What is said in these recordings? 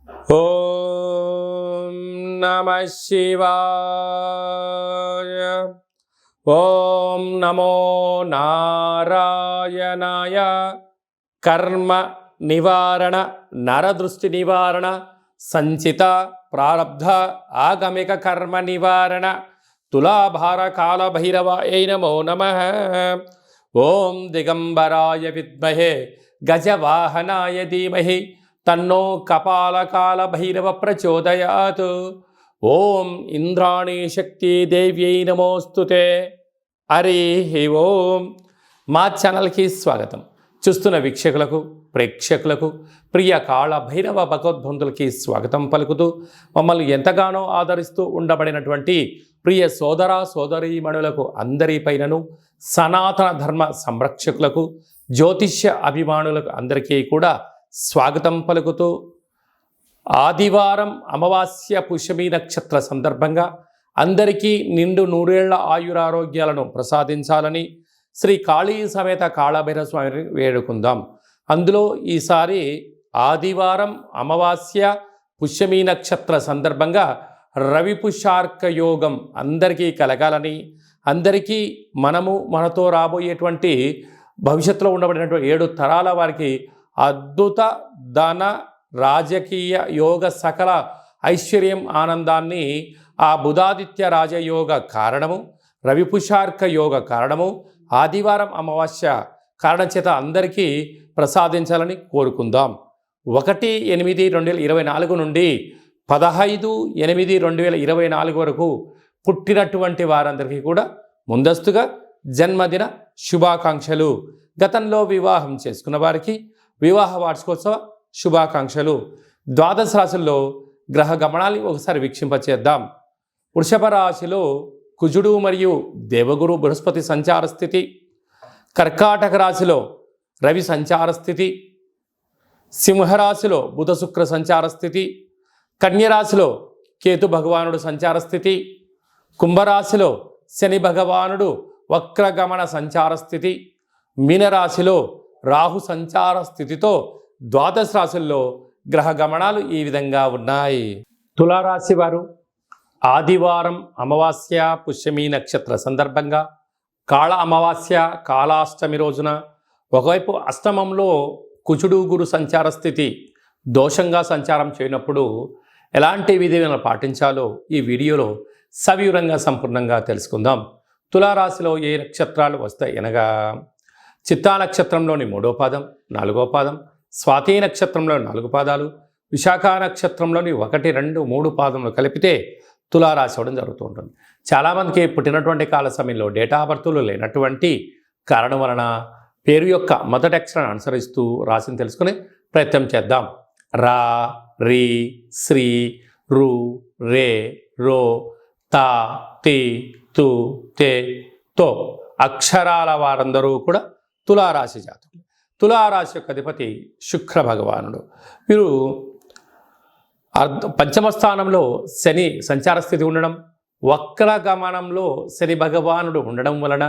ఓం నమః శివాయ. ఓం నమో నారాయణాయ. కర్మ నివారణ, నరదృష్టి నివారణ, సంచిత ప్రారబ్ధ ఆగమిక కర్మ నివారణ, తులాభార కాల భైరవాయ నమో నమః. ఓం దిగంబరాయ విద్మహే గజవాహనాయ ధీమహి తన్నో కపాలకాల భైరవ ప్రచోదయాత్. ఓం ఇంద్రాణీ శక్తి దేవ్యై నమోస్తుతే. హరి ఓం. మా ఛానల్కి స్వాగతం. చూస్తున్న వీక్షకులకు, ప్రేక్షకులకు, ప్రియ కాళ భైరవ భగవద్బంధులకి స్వాగతం పలుకుతూ, మమ్మల్ని ఎంతగానో ఆదరిస్తూ ఉండబడినటువంటి ప్రియ సోదర సోదరీమణులకు అందరిపైనను, సనాతన ధర్మ సంరక్షకులకు, జ్యోతిష్య అభిమానులకు అందరికీ కూడా స్వాగతం పలుకుతూ, ఆదివారం అమావాస్య పుష్యమి నక్షత్ర సందర్భంగా అందరికీ నిండు నూరేళ్ల ఆయురారోగ్యాలను ప్రసాదించాలని శ్రీ కాళీ సమేత కాళభైరవ స్వామిని వేడుకుందాం. అందులో ఈసారి ఆదివారం అమావాస్య పుష్యమి నక్షత్ర సందర్భంగా రవి పుష్యార్క యోగం అందరికీ కలగాలని, అందరికీ మనతో రాబోయేటువంటి భవిష్యత్తులో ఉండబడినటువంటి 7 తరాల వారికి అద్భుత ధన రాజకీయ యోగ సకల ఐశ్వర్యం ఆనందాన్ని ఆ బుధాదిత్య రాజయోగ కారణము, రవిపుషార్క యోగ కారణము, ఆదివారం అమావాస్య కారణం చేత అందరికీ ప్రసాదించాలని కోరుకుందాం. 1/8/2024 నుండి 15/8/2024 వరకు పుట్టినటువంటి వారందరికీ కూడా ముందస్తుగా జన్మదిన శుభాకాంక్షలు. గతంలో వివాహం చేసుకున్న వారికి వివాహ వార్షికోత్సవ శుభాకాంక్షలు. ద్వాదశ రాశుల్లో గ్రహ గమనాన్ని ఒకసారి వీక్షింపచేద్దాం. వృషభ రాశిలో కుజుడు మరియు దేవగురు బృహస్పతి సంచార స్థితి, కర్కాటక రాశిలో రవి సంచార స్థితి, సింహరాశిలో బుధ శుక్ర సంచార స్థితి, కన్యరాశిలో కేతు భగవానుడు సంచార స్థితి, కుంభరాశిలో శని భగవానుడు వక్రగమన సంచార స్థితి, మీనరాశిలో రాహు సంచార స్థితితో ద్వాదశ రాశుల్లో గ్రహ గమనాలు ఈ విధంగా ఉన్నాయి. తులారాశి వారు ఆదివారం అమావాస్య పుష్యమి నక్షత్ర సందర్భంగా కాళ అమావాస్య కాళాష్టమి రోజున ఒకవైపు అష్టమంలో కుజుడు గురు సంచార స్థితి దోషంగా సంచారం చేయనప్పుడు ఎలాంటి విధులను పాటించాలో ఈ వీడియోలో సవివరంగా సంపూర్ణంగా తెలుసుకుందాం. తులారాశిలో ఏ నక్షత్రాలు వస్తాయి అనగా చిత్తా నక్షత్రంలోని 3వ పాదం, 4వ పాదం, స్వాతి నక్షత్రంలోని 4 పాదాలు, విశాఖ నక్షత్రంలోని 1, 2, 3 పాదములు కలిపితే తులారాశి అవ్వడం జరుగుతూ ఉంటుంది. చాలామందికి పుట్టినటువంటి కాల సమయంలో డేటా ఆఫ్ బర్త్లు లేనటువంటి కారణం వలన పేరు యొక్క మొదటి అక్షరాన్ని అనుసరిస్తూ రాశిని తెలుసుకునే ప్రయత్నం చేద్దాం. రా, రి, శ్రీ, రు, రే, రో, తా, తి, తు, తే, తో అక్షరాల వారందరూ కూడా తులారాశి జాతకులు. తులారాశి యొక్క అధిపతి శుక్ర భగవానుడు. వీరు పంచమ స్థానంలో శని సంచార స్థితి ఉండడం, వక్ర గమనంలో శని భగవానుడు ఉండడం వలన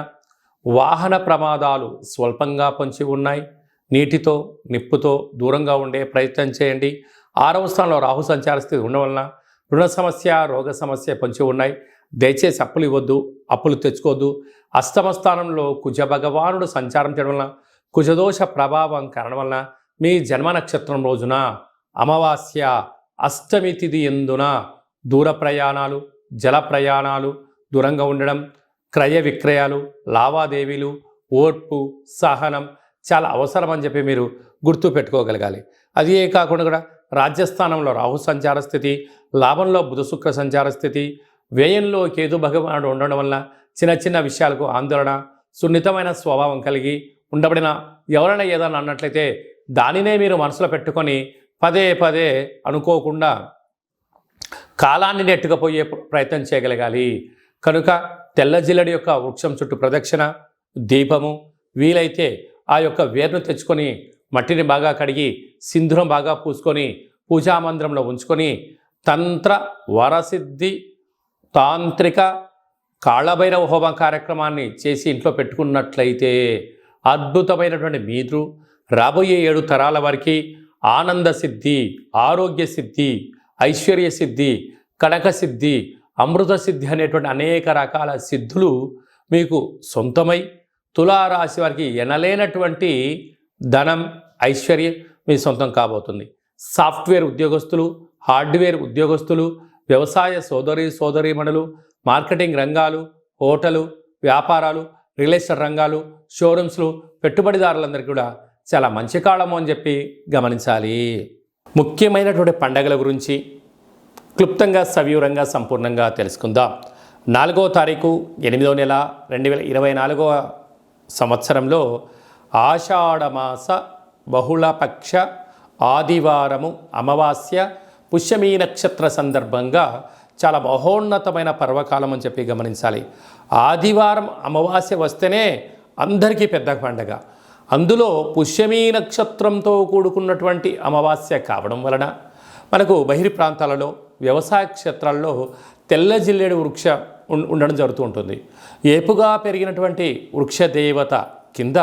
వాహన ప్రమాదాలు స్వల్పంగా పొంచి ఉన్నాయి. నీటితో నిప్పుతో దూరంగా ఉండే ప్రయత్నం చేయండి. 6వ స్థానంలో రాహు సంచార స్థితి ఉండడం వలన రుణ సమస్య, రోగ సమస్య పొంచి ఉన్నాయి. దయచేసి అప్పులు ఇవ్వద్దు, అప్పులు తెచ్చుకోవద్దు. అష్టమ స్థానంలో కుజ భగవానుడు సంచారం చేయడం వలన కుజదోష ప్రభావం కారణం వలన మీ జన్మ నక్షత్రం రోజున అమావాస్య అష్టమి తిథి ఎందున దూర ప్రయాణాలు, జల ప్రయాణాలు, దూరంగా ఉండడం, క్రయ విక్రయాలు, లావాదేవీలు, ఓర్పు, సహనం చాలా అవసరం అని చెప్పి మీరు గుర్తు పెట్టుకోగలగాలి. అదే కాకుండా కూడా రాజ్యస్థానంలో రాహు సంచార స్థితి, లాభంలో బుధ శుక్ర సంచార స్థితి, వ్యయంలో కేతు భగవానుడు ఉండడం వల్ల చిన్న చిన్న విషయాలకు ఆందోళన, సున్నితమైన స్వభావం కలిగి ఉండబడిన ఎవరైనా ఏదైనా అన్నట్లయితే దానినే మీరు మనసులో పెట్టుకొని పదే పదే అనుకోకుండా కాలాన్ని నెట్టుకుపోయే ప్రయత్నం చేయగలగాలి. కనుక తెల్ల జిల్లడి యొక్క వృక్షం చుట్టూ ప్రదక్షిణ, దీపము, వీలైతే ఆ యొక్క వేరును తెచ్చుకొని మట్టిని బాగా కడిగి సింధూరం బాగా పూసుకొని పూజామందిరంలో ఉంచుకొని తంత్ర వరసిద్ధి తాంత్రిక కాళభైరవ హోమ కార్యక్రమాన్ని చేసి ఇంట్లో పెట్టుకున్నట్లయితే అద్భుతమైనటువంటి మీరు రాబోయే 7 తరాల వారికి ఆనంద సిద్ధి, ఆరోగ్య సిద్ధి, ఐశ్వర్య సిద్ధి, కనక సిద్ధి, అమృత సిద్ధి అనేటువంటి అనేక రకాల సిద్ధులు మీకు సొంతమై తులారాశి వారికి ఎనలేనటువంటి ధనం, ఐశ్వర్యం మీ సొంతం కాబోతుంది. సాఫ్ట్వేర్ ఉద్యోగస్తులు, హార్డ్వేర్ ఉద్యోగస్తులు, వ్యవసాయ సోదరీమణులు, మార్కెటింగ్ రంగాలు, హోటలు, వ్యాపారాలు, రియల్ ఎస్టేట్ రంగాలు, షోరూమ్స్లు, పెట్టుబడిదారులందరికీ కూడా చాలా మంచి కాలము అని చెప్పి గమనించాలి. ముఖ్యమైనటువంటి పండగల గురించి క్లుప్తంగా సవివరంగా సంపూర్ణంగా తెలుసుకుందాం. 4వ తారీఖు 8వ నెల 2024 సంవత్సరంలో ఆషాఢమాస బహుళపక్ష ఆదివారము అమావాస్య పుష్యమీ నక్షత్ర సందర్భంగా చాలా మహోన్నతమైన పర్వకాలం అని చెప్పి గమనించాలి. ఆదివారం అమావాస్య వస్తేనే అందరికీ పెద్ద పండగ. అందులో పుష్యమీ నక్షత్రంతో కూడుకున్నటువంటి అమావాస్య కావడం వలన మనకు బహిర్ ప్రాంతాలలో వ్యవసాయ క్షేత్రాల్లో తెల్ల జిల్లేడు వృక్ష ఉండడం జరుగుతూ ఉంటుంది. ఏపుగా పెరిగినటువంటి వృక్ష దేవత కింద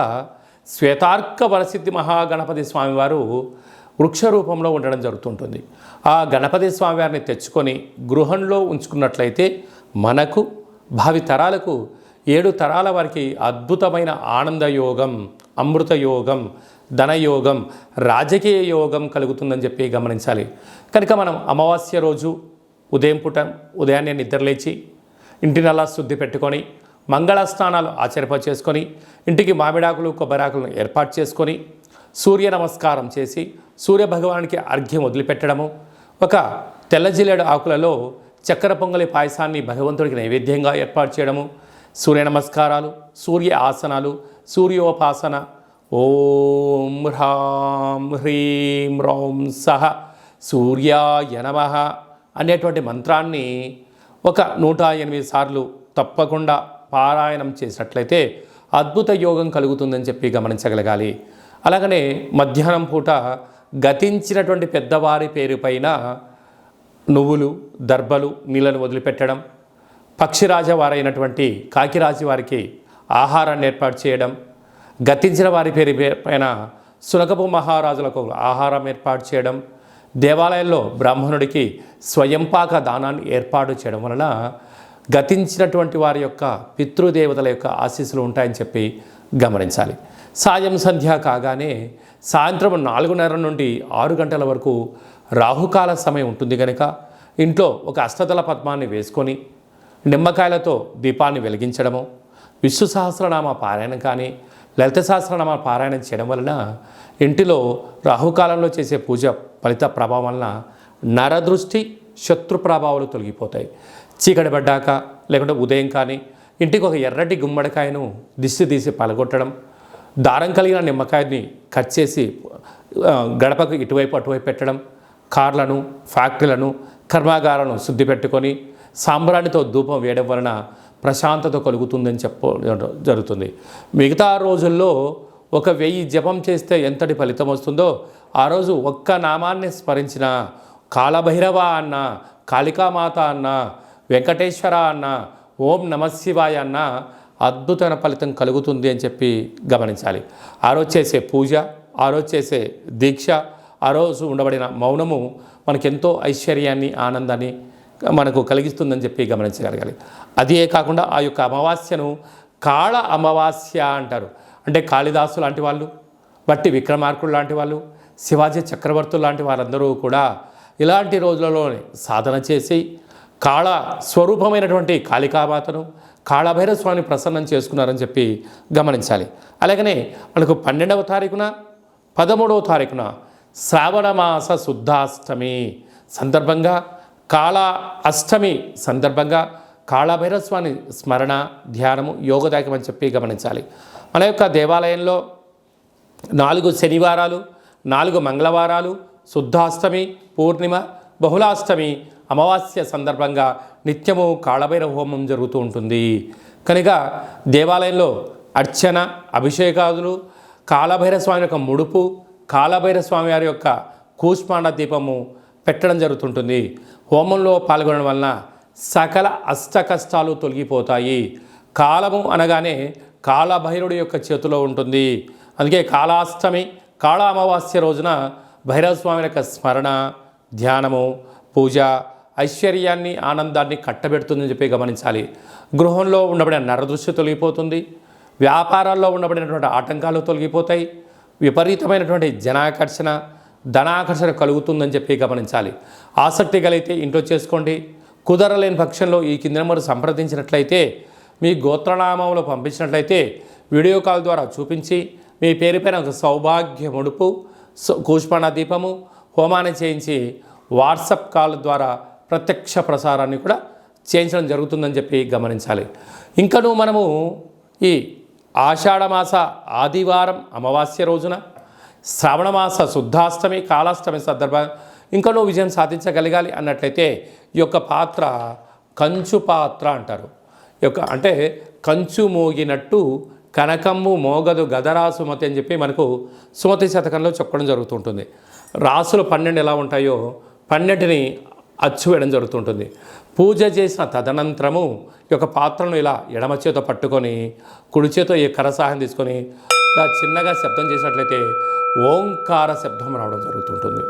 శ్వేతార్క వరసిద్ధి మహాగణపతి స్వామివారు వృక్ష రూపంలో ఉండడం జరుగుతుంటుంది. ఆ గణపతి స్వామివారిని తెచ్చుకొని గృహంలో ఉంచుకున్నట్లయితే మనకు భావి తరాలకు 7 తరాల వారికి అద్భుతమైన ఆనంద యోగం, అమృత యోగం, ధనయోగం, రాజకీయ యోగం కలుగుతుందని చెప్పి గమనించాలి. కనుక మనం అమావాస్య రోజు ఉదయాన్నే నిద్రలేచి ఇంటినల్లా శుద్ధి పెట్టుకొని మంగళ స్నానాలు చేసుకొని ఇంటికి మామిడాకులు, కొబ్బరాకులను ఏర్పాటు చేసుకొని సూర్య నమస్కారం చేసి సూర్య భగవానికి అర్ఘ్యం వదిలిపెట్టడము, ఒక తెల్ల జిల్లేడు ఆకులలో చక్కెర పొంగలి పాయసాన్ని భగవంతుడికి నైవేద్యంగా ఏర్పాటు చేయడము, సూర్య నమస్కారాలు, సూర్య ఆసనాలు, సూర్యోపాసన, ఓం హ్రాం హ్రీం రౌం సహ సూర్యాయ నమః అనేటువంటి మంత్రాన్ని ఒక 108 సార్లు తప్పకుండా పారాయణం చేసినట్లయితే అద్భుత యోగం కలుగుతుందని చెప్పి గమనించగలగాలి. అలాగనే మధ్యాహ్నం పూట గతించినటువంటి పెద్దవారి పేరు పైన నువ్వులు, దర్భలు, నీళ్ళను వదిలిపెట్టడం, పక్షిరాజవారైనటువంటి కాకిరాజు వారికి ఆహారాన్ని ఏర్పాటు చేయడం, గతించిన వారి పేరు పైన సునకపు మహారాజులకు ఆహారం ఏర్పాటు చేయడం, దేవాలయంలో బ్రాహ్మణుడికి స్వయంపాక దానాన్ని ఏర్పాటు చేయడం వలన గతించినటువంటి వారి యొక్క పితృదేవతల యొక్క ఆశీస్సులు ఉంటాయని చెప్పి గమనించాలి. సాయం సంధ్య కాగానే సాయంత్రం 4:30 నుండి 6 గంటల వరకు రాహుకాల సమయం ఉంటుంది కనుక ఇంట్లో ఒక అష్టదళ పద్మాన్ని వేసుకొని నిమ్మకాయలతో దీపాన్ని వెలిగించడము, విష్ణు సహస్రనామ పారాయణం కానీ లలిత సహస్రనామ పారాయణం చేయడం వలన ఇంటిలో రాహుకాలంలో చేసే పూజ ఫలిత ప్రభావం వలన నరదృష్టి, శత్రు ప్రభావాలు తొలగిపోతాయి. చీకటి పడ్డాక లేకుంటే ఉదయం కానీ ఇంటికి ఒక ఎర్రటి గుమ్మడికాయను దిష్టి తీసి పలగొట్టడం, దారం కలిగిన నిమ్మకాయని కట్ చేసి గడపకు ఇటువైపు అటువైపు పెట్టడం, కార్లను, ఫ్యాక్టరీలను, కర్మాగారాలను శుద్ధి పెట్టుకొని సాంబ్రాణితో ధూపం వేయడం వలన ప్రశాంతత కలుగుతుందని జరుగుతుంది. మిగతా రోజుల్లో 1000 జపం చేస్తే ఎంతటి ఫలితం వస్తుందో ఆ రోజు ఒక్క నామాన్ని స్మరించిన కాళభైరవ అన్న, కాళికామాత అన్న, వెంకటేశ్వర అన్న, ఓం నమశివాయ అన్న అద్భుతమైన ఫలితం కలుగుతుంది అని చెప్పి గమనించాలి. ఆ రోజు చేసే పూజ, ఆ రోజు చేసే దీక్ష, ఆ రోజు ఉండబడిన మౌనము మనకెంతో ఐశ్వర్యాన్ని, ఆనందాన్ని మనకు కలిగిస్తుందని చెప్పి గమనించగలగాలి. అదే కాకుండా ఆ యొక్క అమావాస్యను కాళ అమావాస్య అంటారు. అంటే కాళిదాసు లాంటి వాళ్ళు, బట్టి విక్రమార్కుడు లాంటి వాళ్ళు, శివాజీ చక్రవర్తులు లాంటి వారందరూ కూడా ఇలాంటి రోజులలోనే సాధన చేసి కాళ స్వరూపమైనటువంటి కాళికామాతను, కాళభైరవ స్వామిని ప్రసన్నం చేసుకున్నారని చెప్పి గమనించాలి. అలాగనే మనకు 12వ తారీఖున 13వ తారీఖున శ్రావణమాస శుద్ధాష్టమి సందర్భంగా, కాళ అష్టమి సందర్భంగా కాళభైరవ స్వామి స్మరణ, ధ్యానము యోగదాయకం అని చెప్పి గమనించాలి. మన యొక్క దేవాలయంలో 4 శనివారాలు, 4 మంగళవారాలు, శుద్ధాష్టమి, పూర్ణిమ, బహుళాష్టమి, అమావాస్య సందర్భంగా నిత్యము కాళభైరవ హోమం జరుగుతూ ఉంటుంది. కనుక దేవాలయంలో అర్చన, అభిషేకాదులు, కాళభైరవ స్వామి యొక్క ముడుపు, కాళభైరవ స్వామి వారి యొక్క కూష్మాండ దీపము పెట్టడం జరుగుతుంటుంది. హోమంలో పాల్గొనడం వలన సకల అష్ట కష్టాలు తొలగిపోతాయి. కాలము అనగానే కాళభైరుడి యొక్క చేతిలో ఉంటుంది. అందుకే కాళాష్టమి, కాళ అమావాస్య రోజున భైరవ స్వామి యొక్క స్మరణ, ధ్యానము, పూజ ఐశ్వర్యాన్ని, ఆనందాన్ని కట్టబెడుతుందని చెప్పి గమనించాలి. గృహంలో ఉండబడిన నరదృష్టి తొలగిపోతుంది. వ్యాపారాల్లో ఉండబడినటువంటి ఆటంకాలు తొలగిపోతాయి. విపరీతమైనటువంటి జనాకర్షణ, ధనాకర్షణ కలుగుతుందని చెప్పి గమనించాలి. ఆసక్తి కలిగితే ఇంట్లో చేసుకోండి. కుదరలేని పక్షంలో ఈ కింద నెంబర్ సంప్రదించినట్లయితే, మీ గోత్రనామంలో పంపించినట్లయితే వీడియో కాల్ ద్వారా చూపించి మీ పేరు పైన ఒక సౌభాగ్య ముడుపు, కూష్మాండ దీపము, హోమాన్ని చేయించి వాట్సాప్ కాల్ ద్వారా ప్రత్యక్ష ప్రసారాన్ని కూడా చేయించడం జరుగుతుందని చెప్పి గమనించాలి. ఇంకనూ మనము ఈ ఆషాఢమాస ఆదివారం అమావాస్య రోజున, శ్రావణమాస శుద్ధాష్టమి, కాళాష్టమి సందర్భంగా ఇంకనూ విజయం సాధించగలగాలి అన్నట్లయితే ఈ యొక్క పాత్ర కంచు పాత్ర అంటారు. అంటే కంచు మోగినట్టు కనకమ్ము మోగదు గదరా సుమతి అని చెప్పి మనకు సుమతి శతకంలో చెప్పడం జరుగుతుంటుంది. రాసులు 12 ఎలా ఉంటాయో 12ని అచ్చు వేయడం జరుగుతుంటుంది. పూజ చేసిన తదనంతరము ఈ యొక్క పాత్రను ఇలా ఎడమ చేతో పట్టుకొని కుడి చేతో ఈ కరసాహం తీసుకొని ఇలా చిన్నగా శబ్దం చేసినట్లయితే ఓంకార శబ్దం రావడం జరుగుతుంటుంది.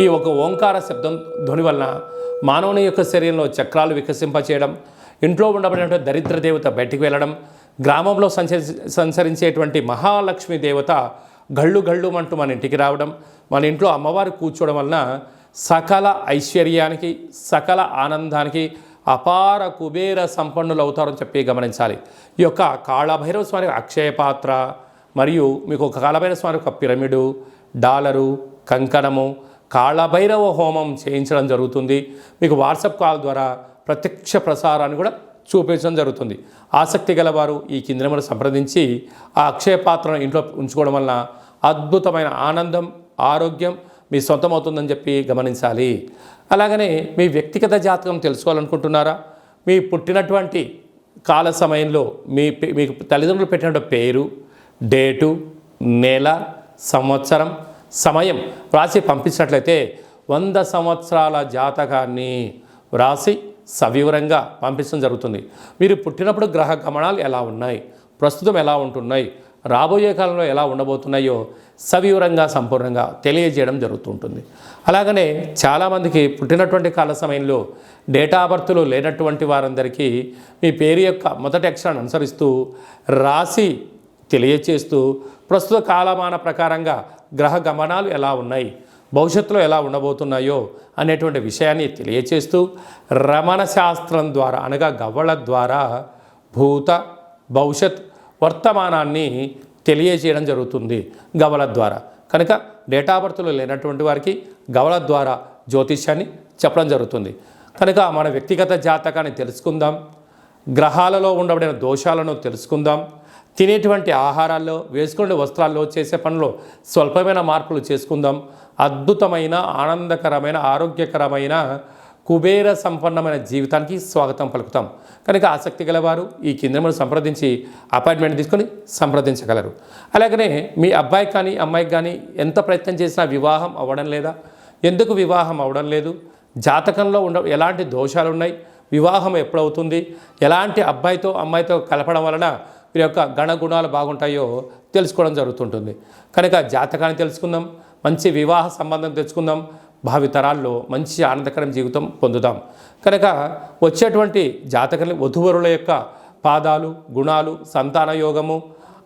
ఈ ఒక ఓంకార శబ్దం ధ్వని వలన మానవుని యొక్క శరీరంలో చక్రాలు వికసింపచేయడం, ఇంట్లో ఉండబడినటువంటి దరిద్ర దేవత బయటికి వెళ్ళడం, గ్రామంలో సంచరించేటువంటి మహాలక్ష్మి దేవత గళ్ళు గళ్ళుమంటూ మన ఇంటికి రావడం, మన ఇంట్లో అమ్మవారు కూర్చోవడం వలన సకల ఐశ్వర్యానికి, సకల ఆనందానికి అపార కుబేర సంపన్నులు అవుతారని చెప్పి గమనించాలి. ఈ యొక్క కాళభైరవ స్వామి అక్షయ పాత్ర మరియు మీకు ఒక కాళభైరవ స్వామి ఒక పిరమిడు, డాలరు, కంకణము, కాళభైరవ హోమం చేయించడం జరుగుతుంది. మీకు వాట్సాప్ కాల్ ద్వారా ప్రత్యక్ష ప్రసారాన్ని కూడా చూపించడం జరుగుతుంది. ఆసక్తి గలవారు ఈ కింద నెంబర్ సంప్రదించి ఆ అక్షయ పాత్రను ఇంట్లో ఉంచుకోవడం వలన అద్భుతమైన ఆనందం, ఆరోగ్యం మీ సొంతమవుతుందని చెప్పి గమనించాలి. అలాగనే మీ వ్యక్తిగత జాతకం తెలుసుకోవాలనుకుంటున్నారా? మీ పుట్టినటువంటి కాల సమయంలో మీకు తల్లిదండ్రులు పెట్టినటువంటి పేరు, డేటు, నెల, సంవత్సరం, సమయం వ్రాసి పంపించినట్లయితే 100 సంవత్సరాల జాతకాన్ని వ్రాసి సవివరంగా పంపించడం జరుగుతుంది. మీరు పుట్టినప్పుడు గ్రహ గమనాలు ఎలా ఉన్నాయి, ప్రస్తుతం ఎలా ఉంటున్నాయి, రాబోయే కాలంలో ఎలా ఉండబోతున్నాయో సవివరంగా సంపూర్ణంగా తెలియజేయడం జరుగుతుంటుంది. అలాగనే చాలామందికి పుట్టినటువంటి కాల సమయంలో డేటా బర్త్లు లేనటువంటి వారందరికీ మీ పేరు యొక్క మొదటి అక్షరాన్ని అనుసరిస్తూ రాసి తెలియచేస్తూ ప్రస్తుత కాలమాన ప్రకారంగా గ్రహ గమనాలు ఎలా ఉన్నాయి, భవిష్యత్తులో ఎలా ఉండబోతున్నాయో అనేటువంటి విషయాన్ని తెలియచేస్తూ రమణ శాస్త్రం ద్వారా అనగా గవ్వల ద్వారా భూత, భవిష్యత్, వర్తమానాన్ని తెలియజేయడం జరుగుతుంది గవ్వల ద్వారా. కనుక డేటా బర్త్లు లేనటువంటి వారికి గవ్వల ద్వారా జ్యోతిష్యాన్ని చెప్పడం జరుగుతుంది. కనుక మన వ్యక్తిగత జాతకాన్ని తెలుసుకుందాం, గ్రహాలలో ఉండబడిన దోషాలను తెలుసుకుందాం, తినేటువంటి ఆహారాల్లో, వేసుకునే వస్త్రాల్లో, చేసే పనుల్లో స్వల్పమైన మార్పులు చేసుకుందాం. అద్భుతమైన, ఆనందకరమైన, ఆరోగ్యకరమైన, కుబేర సంపన్నమైన జీవితానికి స్వాగతం పలుకుతాం. కనుక ఆసక్తి గలవారు ఈ కింద సంప్రదించి అపాయింట్మెంట్ తీసుకొని సంప్రదించగలరు. అలాగనే మీ అబ్బాయికి కానీ అమ్మాయికి కానీ ఎంత ప్రయత్నం చేసినా వివాహం అవ్వడం లేదా? ఎందుకు వివాహం అవ్వడం లేదు? జాతకంలో ఎలాంటి దోషాలు ఉన్నాయి, వివాహం ఎప్పుడవుతుంది, ఎలాంటి అబ్బాయితో అమ్మాయితో కలపడం వలన వీరి యొక్క గణగుణాలు బాగుంటాయో తెలుసుకోవడం జరుగుతుంటుంది. కనుక జాతకాన్ని తెలుసుకుందాం, మంచి వివాహ సంబంధం తెచ్చుకుందాం, భావితరాల్లో మంచి ఆనందకరం జీవితం పొందుదాం. కనుక వచ్చేటువంటి జాతకాన్ని వధువరుల యొక్క పాదాలు, గుణాలు, సంతాన యోగము,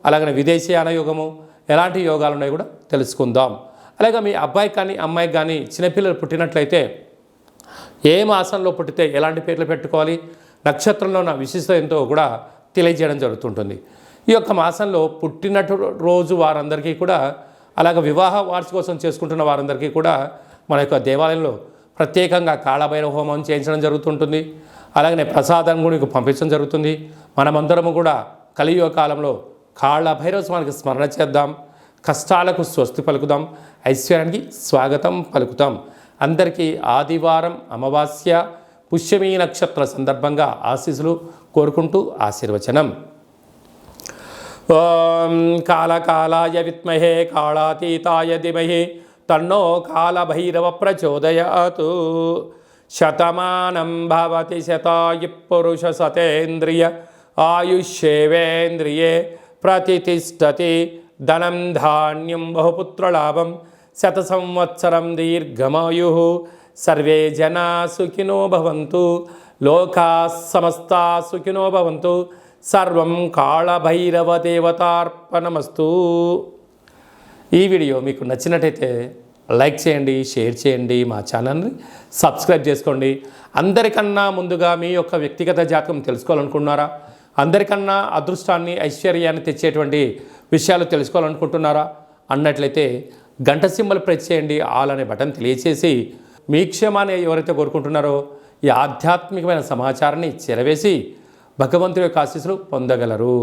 అలాగనే విదేశీయాన యోగము, ఎలాంటి యోగాలు ఉన్నాయో కూడా తెలుసుకుందాం. అలాగే మీ అబ్బాయికి కానీ అమ్మాయికి కానీ చిన్నపిల్లలు పుట్టినట్లయితే ఏ మాసంలో పుట్టితే ఎలాంటి పేర్లు పెట్టుకోవాలి, నక్షత్రంలో ఉన్న విశిష్టత ఎంతో కూడా తెలియజేయడం జరుగుతుంటుంది. ఈ యొక్క మాసంలో పుట్టినట్టు రోజు వారందరికీ కూడా, అలాగే వివాహ వార్షికోత్సవం చేసుకుంటున్న వారందరికీ కూడా మన యొక్క దేవాలయంలో ప్రత్యేకంగా కాళభైరవ హోమం చేయించడం జరుగుతుంటుంది. అలాగనే ప్రసాదం కూడా పంపించడం జరుగుతుంది. మనమందరము కూడా కలియుగ కాలంలో కాళభైరవ స్వామికి స్మరణ చేద్దాం, కష్టాలకు స్వస్తి పలుకుదాం, ఐశ్వర్యానికి స్వాగతం పలుకుతాం. అందరికీ ఆదివారం అమావాస్య పుష్యమీ నక్షత్ర సందర్భంగా ఆశీస్సులు కోరుకుంటూ ఆశీర్వచనం. ఓం కాళకాలాయ విద్మహే కాళాతీతాయ ధీమహి తన్నో కాళభైరవ ప్రచోదయాత్. శతమానం భవతి శతాయు పురుష సతేంద్రియ ఆయుష్యేవేంద్రియే ప్రతిష్టతి ధనం ధాన్యం బహుపుత్రలాభం శత సంవత్సరం దీర్ఘమాయు సర్వే జనా సుఖినో భవంతు లోకా సమస్తా సుఖినో భవంతు సర్వం కాళభైరవ దేవతార్పణమస్తు. ఈ వీడియో మీకు నచ్చినట్టయితే లైక్ చేయండి, షేర్ చేయండి, మా ఛానల్ని సబ్స్క్రైబ్ చేసుకోండి. అందరికన్నా ముందుగా మీ యొక్క వ్యక్తిగత జాతకం తెలుసుకోవాలనుకుంటున్నారా? అందరికన్నా అదృష్టాన్ని ఐశ్వర్యాన్ని తెచ్చేటువంటి విషయాలు తెలుసుకోవాలనుకుంటున్నారా అన్నట్లయితే గంట సింబల్ ప్రెస్ చేయండి, ఆల్ అనే బటన్ తెలియచేసి మీ క్షేమాన్ని ఎవరైతే కోరుకుంటున్నారో ఈ ఆధ్యాత్మికమైన సమాచారాన్ని చేరవేసి భగవంతుడి యొక్క ఆశీస్సులు పొందగలరు.